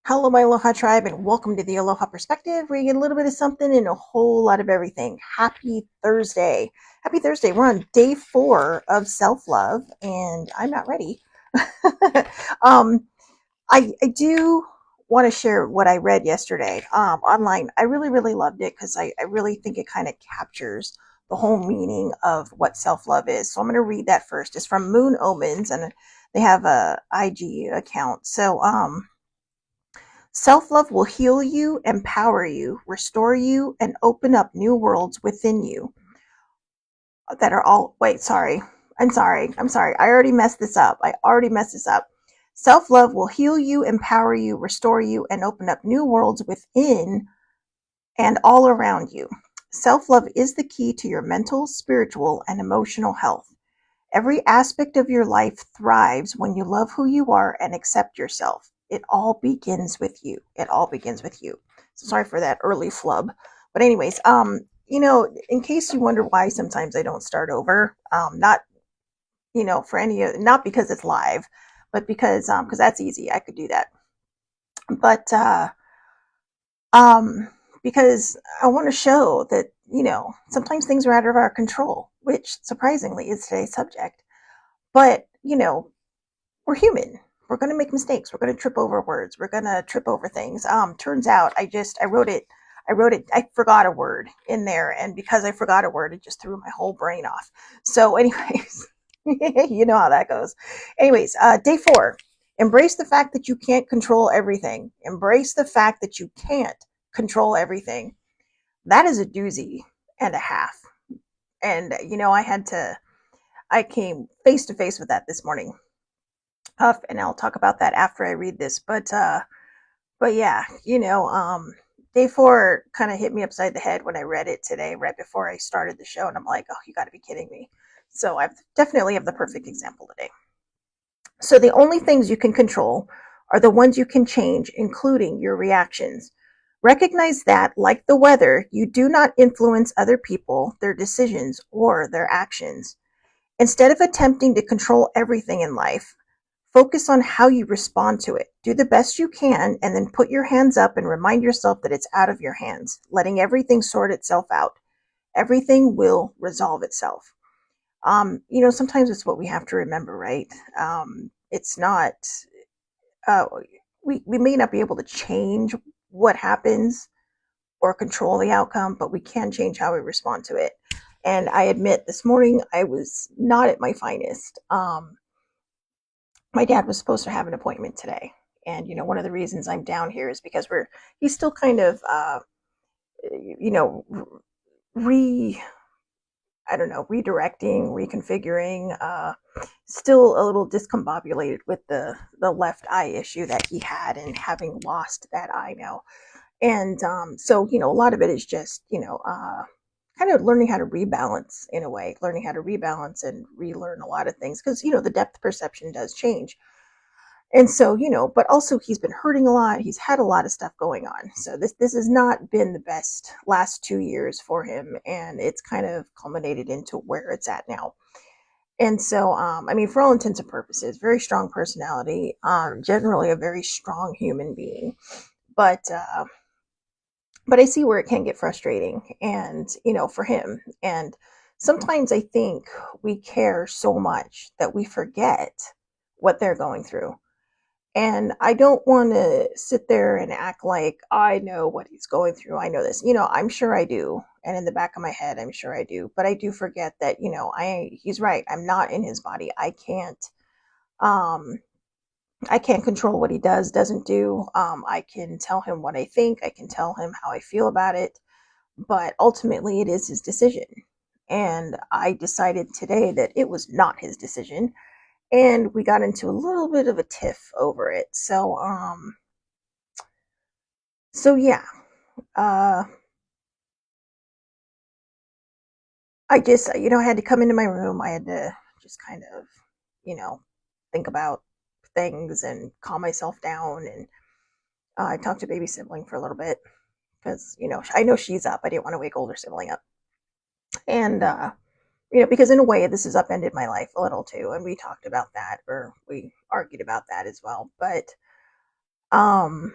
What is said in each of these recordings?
Hello, my Aloha tribe, and welcome to the Aloha Perspective, where you get a little bit of something and a whole lot of everything. Happy Thursday. Happy Thursday. We're on day 4 of self love, and I'm not ready. um, I do want to share what I read yesterday online. I really, really loved it because I really think it kind of captures the whole meaning of what self love is. So I'm going to read that first. It's from Moon Omens, and they have a IG account. Self love will heal you, empower you, restore you, and open up new worlds within you that are all. Wait, sorry. I'm sorry. I'm sorry. I already messed this up. Self love will heal you, empower you, restore you, and open up new worlds within and all around you. Self love is the key to your mental, spiritual, and emotional health. Every aspect of your life thrives when you love who you are and accept yourself. It all begins with you. It all begins with you. So sorry for that early flub. But anyways, in case you wonder why sometimes I don't start over, not, for not because it's live, but because that's easy. I could do that. But um, because I want to show that, sometimes things are out of our control, which surprisingly is today's subject. But, we're human. We're going to make mistakes. We're going to trip over words. We're going to trip over things. Turns out I forgot a word in there. And because I forgot a word, it just threw my whole brain off. So anyways, you know how that goes. Anyways, day 4, embrace the fact that you can't control everything. Embrace the fact that you can't control everything. That is a doozy and a half. And, I came face to face with that this morning. And I'll talk about that after I read this. But yeah, day 4 kind of hit me upside the head when I read it today, right before I started the show, and I'm like, oh, you got to be kidding me. So I definitely have the perfect example today. So the only things you can control are the ones you can change, including your reactions. Recognize that, like the weather, you do not influence other people, their decisions, or their actions. Instead of attempting to control everything in life, focus on how you respond to it. Do the best you can and then put your hands up and remind yourself that it's out of your hands, letting everything sort itself out. Everything will resolve itself. Sometimes it's what we have to remember, right? It's not, uh, we may not be able to change what happens or control the outcome, but we can change how we respond to it. And I admit this morning I was not at my finest. My dad was supposed to have an appointment today. And, one of the reasons I'm down here is because he's still kind of, you know, re, I don't know, redirecting, reconfiguring, still a little discombobulated with the left eye issue that he had and having lost that eye now. And so, a lot of it is just, kind of learning how to rebalance in a way, learning how to rebalance and relearn a lot of things because, the depth perception does change. And so, but also he's been hurting a lot. He's had a lot of stuff going on. So this has not been the best last 2 years for him. And it's kind of culminated into where it's at now. And so, for all intents and purposes, very strong personality, generally a very strong human being. But I see where it can get frustrating and, for him. And sometimes I think we care so much that we forget what they're going through. And I don't want to sit there and act like I know what he's going through. I know this. I'm sure I do. And in the back of my head, I'm sure I do. But I do forget that, he's right. I'm not in his body. Um I can't control what he doesn't do. I can tell him what I think. I can tell him how I feel about it. But ultimately it is his decision. And I decided today that it was not his decision, and we got into a little bit of a tiff over it. So yeah, uh, I just, I had to come into my room. I had to just kind of, you know, think about things and calm myself down. And I talked to baby sibling for a little bit because, I know she's up. I didn't want to wake older sibling up. And, because in a way this has upended my life a little too. And we talked about that, or we argued about that as well. But, um,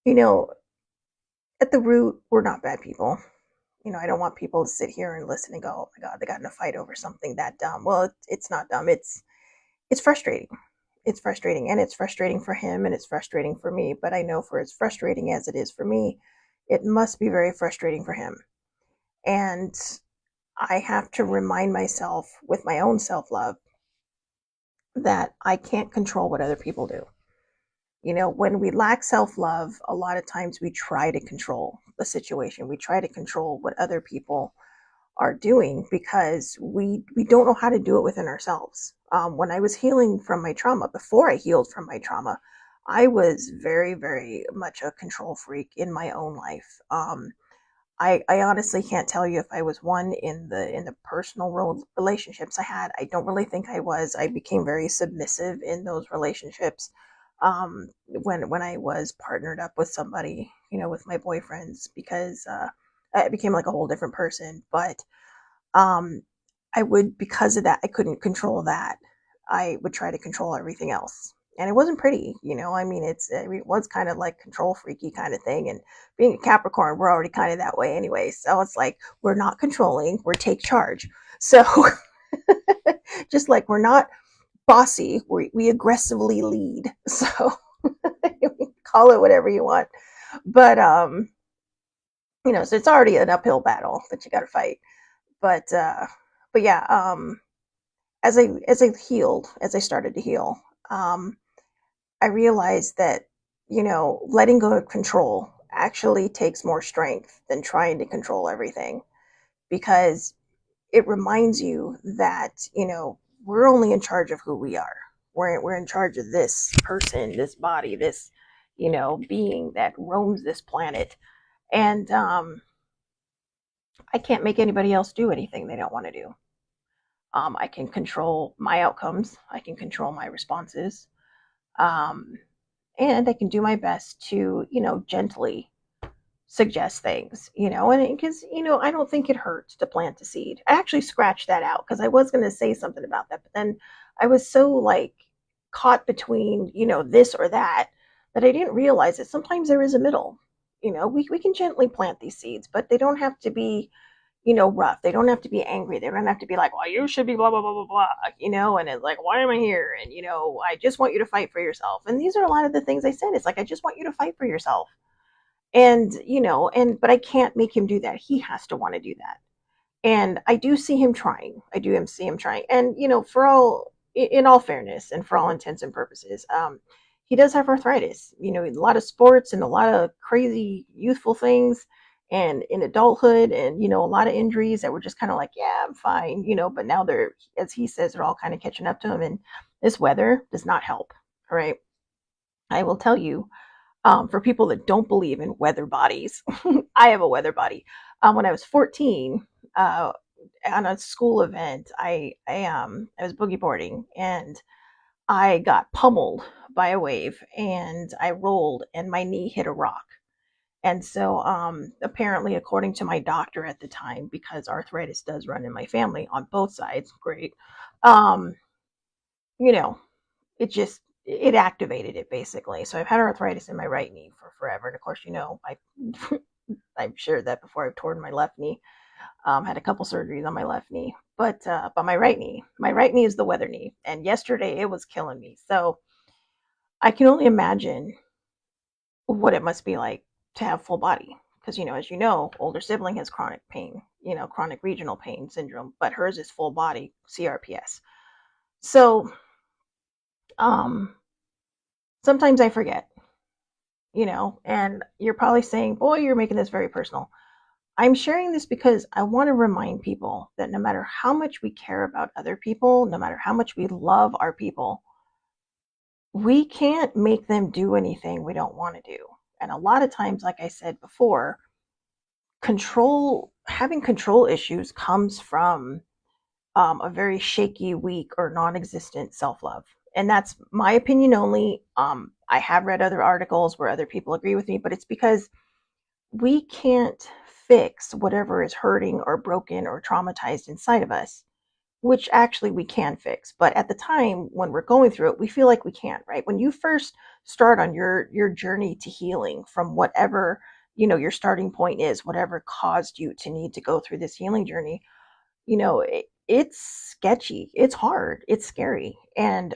You know, at the root, we're not bad people. I don't want people to sit here and listen and go, "Oh my God, they got in a fight over something that dumb." Well, it's not dumb. It's frustrating. It's frustrating, and it's frustrating for him, and it's frustrating for me. But I know for as frustrating as it is for me, it must be very frustrating for him. And I have to remind myself with my own self love that I can't control what other people do. When we lack self love, a lot of times we try to control the situation. We try to control what other people are doing because we don't know how to do it within ourselves. When I was healing from my trauma, before I healed from my trauma, I was very, very much a control freak in my own life. I honestly can't tell you if I was one in the personal relationships I had. I don't really think I was. I became very submissive in those relationships. When I was partnered up with somebody, with my boyfriends, because I became like a whole different person. But um, I would, because of that, I couldn't control that. I would try to control everything else. And it wasn't pretty, it was kind of like control freaky kind of thing. And being a Capricorn, we're already kind of that way anyway. So it's like, we're not controlling, we're take charge. So just like we're not bossy, we aggressively lead. So call it whatever you want. But, so it's already an uphill battle that you got to fight. But, uh, but yeah, as I started to heal, I realized that letting go of control actually takes more strength than trying to control everything, because it reminds you that we're only in charge of who we are. We're in charge of this person, this body, this being that roams this planet, and I can't make anybody else do anything they don't want to do. I can control my outcomes. I can control my responses. Um, and I can do my best to, gently suggest things, and because, I don't think it hurts to plant a seed. I actually scratched that out because I was going to say something about that, but then I was so like caught between, this or that, that I didn't realize that sometimes there is a middle. We can gently plant these seeds, but they don't have to be rough. They don't have to be angry. They don't have to be like, well, you should be blah, blah, blah, blah, blah, and it's like, why am I here? And, I just want you to fight for yourself. And these are a lot of the things I said. It's like, I just want you to fight for yourself. And, but I can't make him do that. He has to want to do that. And I do see him trying. I do see him trying. And, in all fairness and for all intents and purposes, he does have arthritis, a lot of sports and a lot of crazy youthful things, and in adulthood, and, a lot of injuries that were just kind of like, yeah, I'm fine, but now they're, as he says, they're all kind of catching up to him. And this weather does not help. All right. I will tell you, for people that don't believe in weather bodies, I have a weather body. When I was 14, on a school event, I was boogie boarding, and I got pummeled by a wave, and I rolled and my knee hit a rock. And so, apparently, according to my doctor at the time, because arthritis does run in my family on both sides, great, um, you know, it activated it basically. So I've had arthritis in my right knee for forever. And of course, I've shared that before. I've torn my left knee, had a couple surgeries on my left knee, but my right knee is the weather knee. And yesterday it was killing me. So I can only imagine what it must be like to have full body. Because, as older sibling has chronic pain, chronic regional pain syndrome, but hers is full body CRPS. So, um, sometimes I forget, and you're probably saying, boy, you're making this very personal. I'm sharing this because I want to remind people that no matter how much we care about other people, no matter how much we love our people, we can't make them do anything we don't want to do. And a lot of times, like I said before, having control issues comes from a very shaky, weak, or non-existent self-love. And that's my opinion only. I have read other articles where other people agree with me, but it's because we can't fix whatever is hurting or broken or traumatized inside of us, which actually we can fix. But at the time when we're going through it, we feel like we can't, right? When you first start on your journey to healing from whatever, your starting point is, whatever caused you to need to go through this healing journey. It's sketchy, it's hard, it's scary. And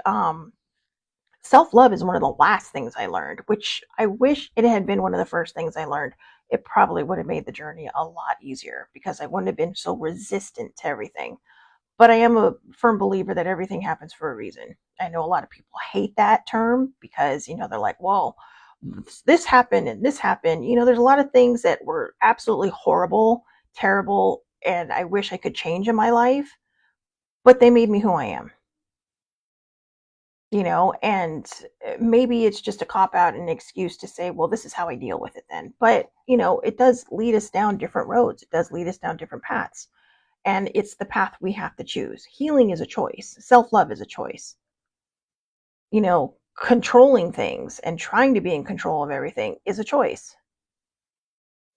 self love is one of the last things I learned, which I wish it had been one of the first things I learned. It probably would have made the journey a lot easier because I wouldn't have been so resistant to everything. But I am a firm believer that everything happens for a reason. I know a lot of people hate that term because, they're like, well, this happened and this happened. There's a lot of things that were absolutely horrible, terrible, and I wish I could change in my life, but they made me who I am. And maybe it's just a cop out and an excuse to say, well, this is how I deal with it then. But, it does lead us down different roads. It does lead us down different paths. And it's the path we have to choose. Healing is a choice. Self-love is a choice. Controlling things and trying to be in control of everything is a choice.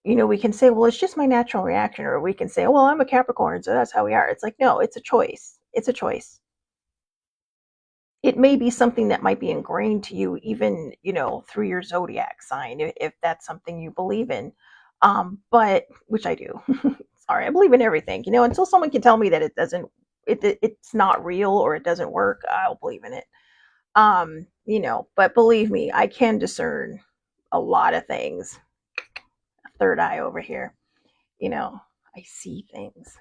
We can say, well, it's just my natural reaction, or we can say, well, I'm a Capricorn, so that's how we are. It's like, no, it's a choice. It's a choice. It may be something that might be ingrained to you even, through your zodiac sign, if that's something you believe in. But which I do. Sorry, I believe in everything. Until someone can tell me that it's not real or it doesn't work, I'll believe in it. But believe me, I can discern a lot of things. Third eye over here. You know, I see things.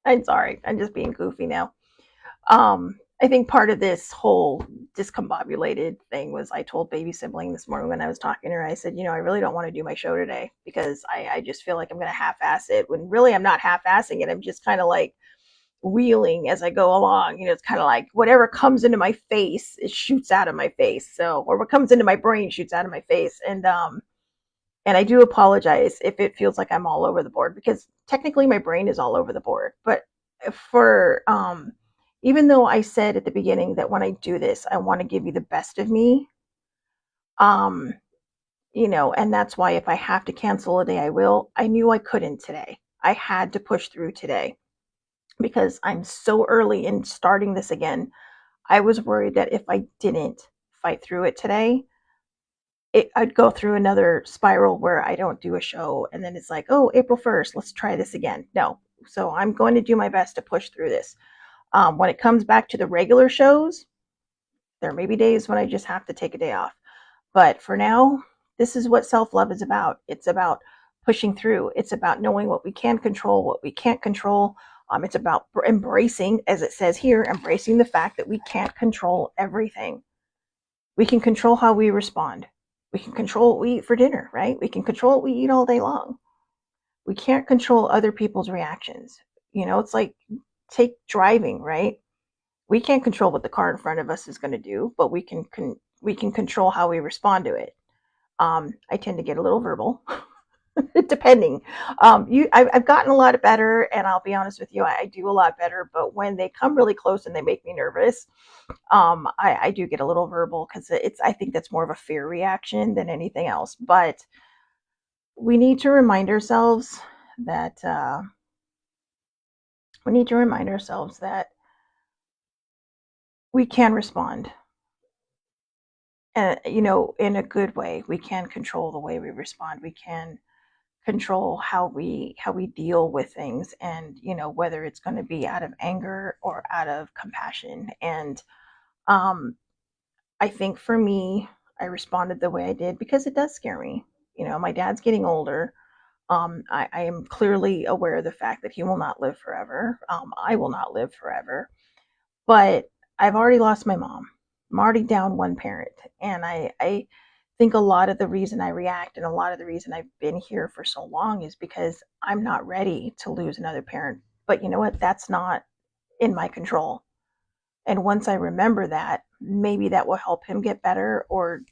I'm sorry, I'm just being goofy now. I think part of this whole discombobulated thing was I told baby sibling this morning when I was talking to her, I said, I really don't want to do my show today because I just feel like I'm going to half-ass it when really I'm not half-assing it. I'm just kind of like reeling as I go along. It's kind of like whatever comes into my face, it shoots out of my face. So, or what comes into my brain shoots out of my face. And I do apologize if it feels like I'm all over the board because technically my brain is all over the board. But for even though I said at the beginning that when I do this, I want to give you the best of me, um, and that's why if I have to cancel a day, I will. I knew I couldn't today. I had to push through today because I'm so early in starting this again. I was worried that if I didn't fight through it today, I'd go through another spiral where I don't do a show and then it's like, oh, April 1st, let's try this again. No. So I'm going to do my best to push through this. When it comes back to the regular shows, there may be days when I just have to take a day off. But for now, this is what self love is about. It's about pushing through, it's about knowing what we can control, what we can't control. It's about embracing, as it says here, embracing the fact that we can't control everything. We can control how we respond. We can control what we eat for dinner, right? We can control what we eat all day long. We can't control other people's reactions. It's like take driving, right? We can't control what the car in front of us is going to do, but we can control how we respond to it. I tend to get a little verbal, depending. I've gotten a lot better, and I'll be honest with you, I do a lot better. But when they come really close and they make me nervous, I do get a little verbal because I think that's more of a fear reaction than anything else. But we need to remind ourselves that we can respond, and in a good way. We can control the way we respond. We can control how we deal with things, and whether it's going to be out of anger or out of compassion. And um, I think for me, I responded the way I did because it does scare me. My dad's getting older. I am clearly aware of the fact that he will not live forever. I will not live forever. But I've already lost my mom. I'm already down one parent. And I think a lot of the reason I react and a lot of the reason I've been here for so long is because I'm not ready to lose another parent. But you know what? That's not in my control. And once I remember that, maybe that will help him get better or,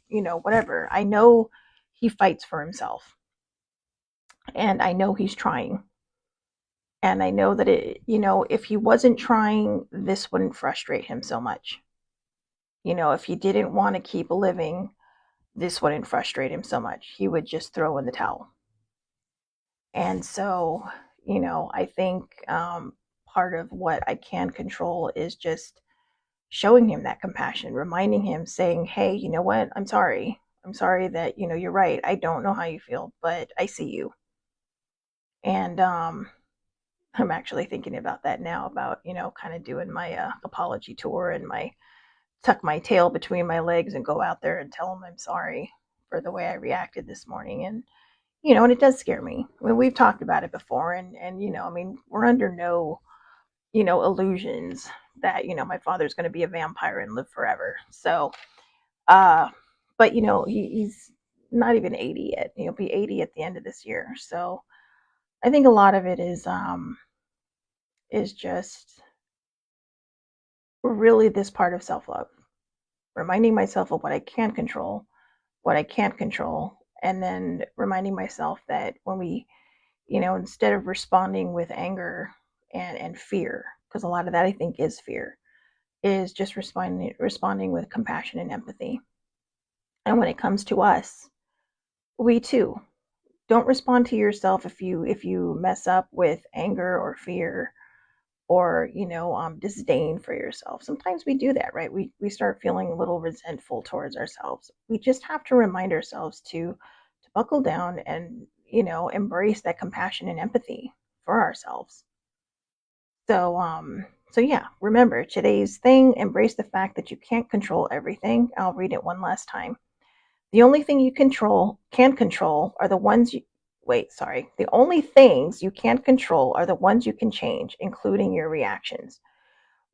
whatever. I know he fights for himself and I know he's trying. And I know that if he wasn't trying, this wouldn't frustrate him so much. If he didn't want to keep living, this wouldn't frustrate him so much. He would just throw in the towel. And so, I think part of what I can control is just showing him that compassion, reminding him, saying, hey, you know what? I'm sorry. I'm sorry that, you're right. I don't know how you feel, but I see you. And I'm actually thinking about that now, about, kind of doing my apology tour, and my tuck my tail between my legs and go out there and tell him I'm sorry for the way I reacted this morning. And, and it does scare me. I mean, we've talked about it before, and, I mean, we're under no, illusions that, my father's going to be a vampire and live forever. So, uh, but, he's not even 80 yet. He'll be 80 at the end of this year. So I think a lot of it is just really this part of self-love, reminding myself of what I can control, what I can't control, and then reminding myself that when we, instead of responding with anger and fear, because a lot of that I think is fear, is just responding with compassion and empathy. And when it comes to us, we too don't respond to yourself if you mess up with anger or fear, or disdain for yourself. Sometimes we do that, right? We start feeling a little resentful towards ourselves. We just have to remind ourselves to buckle down and embrace that compassion and empathy for ourselves. So yeah, remember today's thing: embrace the fact that you can't control everything. I'll read it one last time. The only thing you can control are the ones you wait, sorry. The only things you can't control are the ones you can change, including your reactions.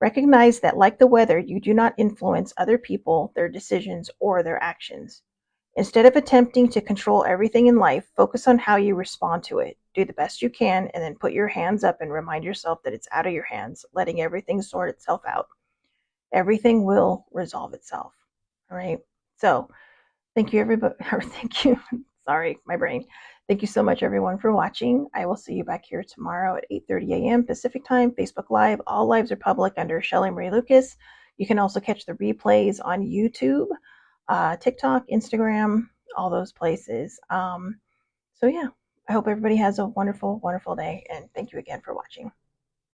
Recognize that, like the weather, you do not influence other people, their decisions, or their actions. Instead of attempting to control everything in life, focus on how you respond to it. Do the best you can, and then put your hands up and remind yourself that it's out of your hands, letting everything sort itself out. Everything will resolve itself. All right. So, thank you, everybody. Or thank you. Sorry, my brain. Thank you so much, everyone, for watching. I will see you back here tomorrow at 8:30 a.m. Pacific Time, Facebook Live. All lives are public under Shelly Marie Lucas. You can also catch the replays on YouTube, TikTok, Instagram, all those places. So, yeah, I hope everybody has a wonderful, wonderful day. And thank you again for watching.